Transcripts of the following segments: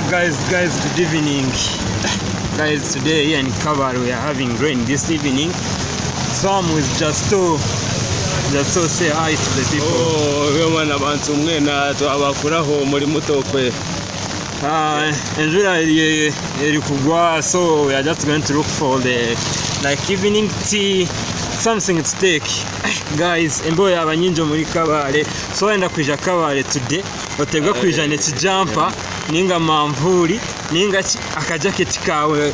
Guys, good evening. Guys, today here in Kabale we are having rain this evening. So I'm with just to say hi to the people. Mwana abantu mwena twabakuraho muri mutokwe. Enjura iri kugwa, so we are just going to look for the evening tea, something to take. Guys, emboye abanyinjo muri Kabale, so wenda kwija Kabale today otega kwija nekijampa ninga mamvuri ninga akajaketi kawe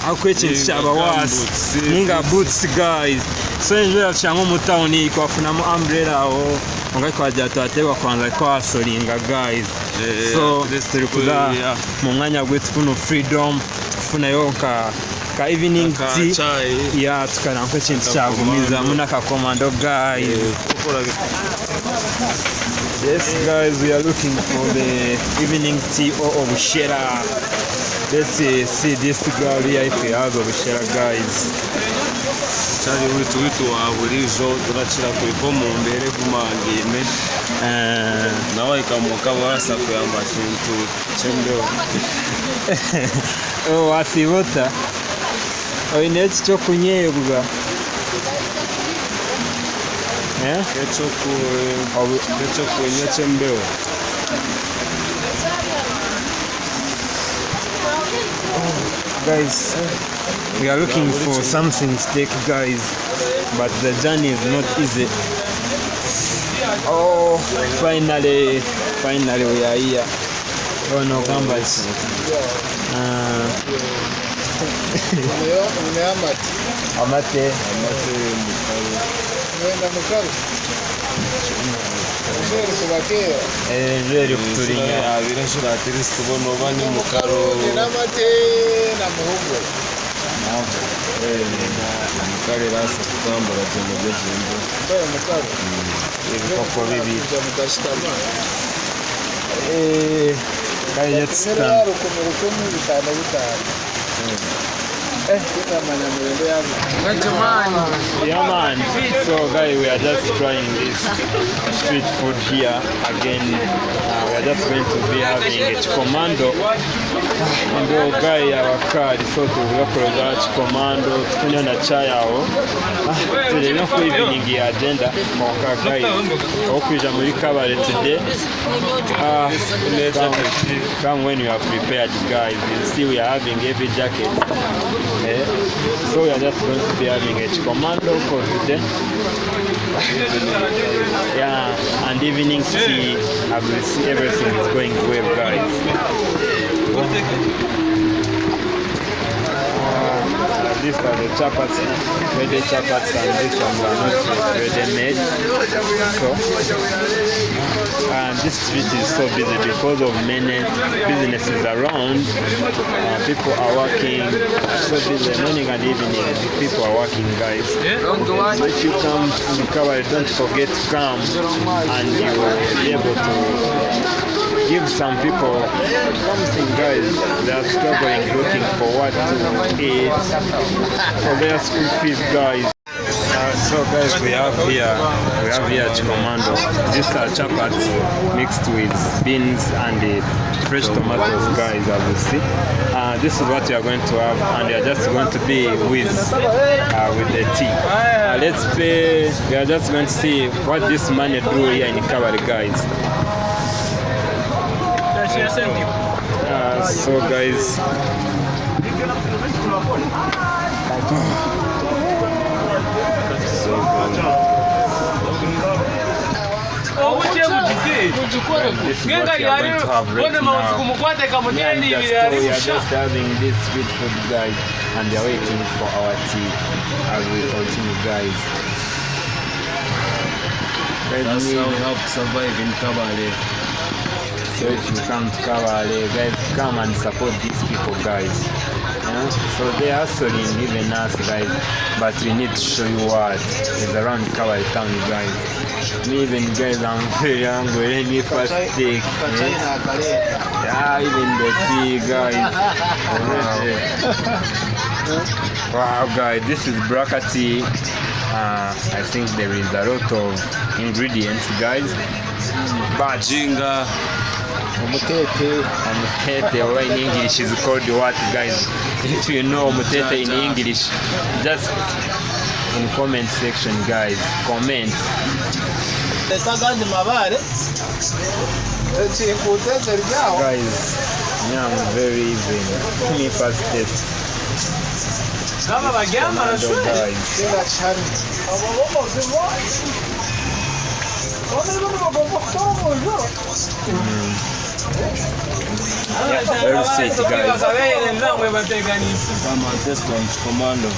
akwekintu cyaba wasi ninga boots guys. So enjura cyangwa mu town kwafuna mu umbrella aho ongai kwaja twategwa kwanza kwasoringa guys. So turi kuza mu mwanya gwetu kuno freedom kufuna yoka ka evening tea ya tukaranko kintu cyagumiza muna ka commando guys. Yes guys, we are looking for the evening tea or obushera. Let's see this girl here if we have obushera guys. Chari witu wa burijo turachira kuri komo mbere kumangime nawe ikamuka basa kuyamba kintu chembe. Wasibota oinetse cyo kunyebwa kecho kunya chembeo. Guys, we are looking for something to take guys, but the journey is not easy. Oh, finally we are here. Oh no, gambas. Amate Jeri kuturinya birashura tirisi tubono bani mukaro namate na muhugo mukare rasa kutambara cyane by'ijimbo mbaye mukaro ibikoko bibi mudashitama kai yatsta rukumu bitana yeah man. So guys, we are just trying this street food here again. We are just going to be having a commando and the guy our card so to look at commando tukunywa na chai yao today no evening agenda moka guys okuja muri Kabale today. Come when you are prepared guys. You see we are having every jacket. So we are just going to be having a commando for today. Yeah, and evening tea. I will see everything is going well, guys. These are the chapats, ready chapats, and these ones are not ready made. So, and this street is so busy because of many businesses around. People are working, so busy morning and evening. People are working, guys. So if you come to Kabale, don't forget to come, and you will be able to give some people something, guys. They are struggling looking for what to eat for their school fees, guys. So guys, we have here commando. These are chapats mixed with beans and fresh tomatoes, guys, as you see. This is what we are going to have, and we are just going to be with the tea. Let's play. We are just going to see what this man do here in Kabale, guys. So guys, this is what we are going to have right now. We are just having this street food, guys, and they are waiting for our tea as we continue, guys. That's how we have to survive in Kabale. So if you come to Kabale, guys, come and support these people, guys. So they are hustling even us, guys, but we need to show you what is around Kabale town, guys. Me even, guys, I'm very hungry. Let me first take. Yeah, even the tea, guys. Wow, guys, this is Braka tea. I think there is a lot of ingredients, guys. Bajinga. Omutete, or in English is called what, guys? If you know omutete in English, just in comment section, guys, comment. Guys, yeah, I'm very even. Let me first test. Very sweet, guys. Come on, test on commando.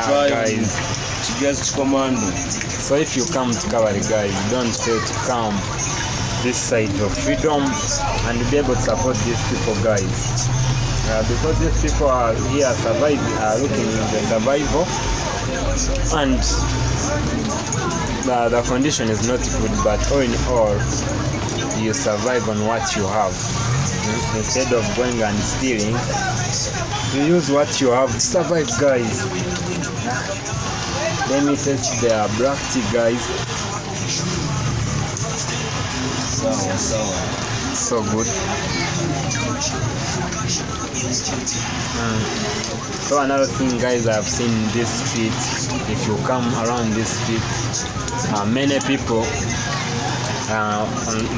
Guys, Guest commando. so if you come to Kabale, guys, don't fail to come this side of freedom and be able to support these people, guys. Because these people are here surviving, are looking in the survival, and the condition is not good, but all in all, you survive on what you have. Instead of going and stealing, you use what you have to survive, guys. Let me test their black tea, guys. So good. So another thing, guys, I've seen in this street, if you come around this street, many people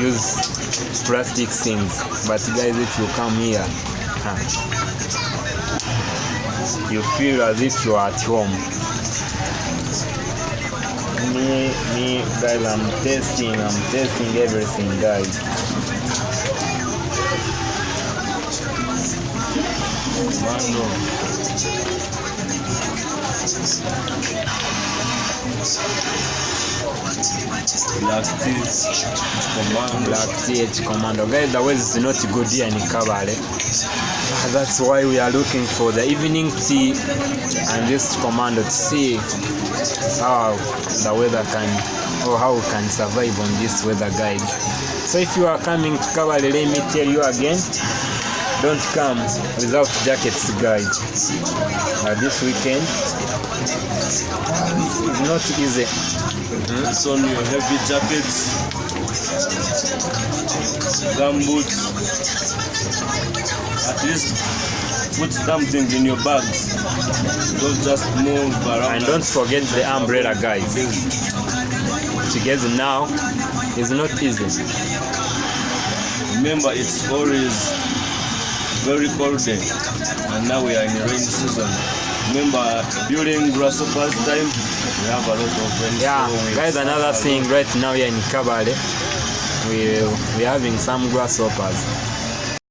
use plastic things, but guys, if you come here, you feel as if you are at home. Me guys, I'm testing everything, guys. Black tea commando. Guys, the weather is not good here in Kabale. That's why we are looking for the evening tea and this commando to see how the weather can, or how we can survive on this weather, guys. So if you are coming to Kabale, let me tell you again, don't come without jackets, guys. This weekend is not easy. It's on your heavy jackets, gumboots. At least put something in your bags. Don't just move around. And don't forget the umbrella, guys. Together now is not easy. Remember, it's always very cold day, and now we are in the rain season. Remember, during grasshoppers time, we have a lot of rain. Yeah, guys, another thing right now here in Kabale, we're having some grasshoppers.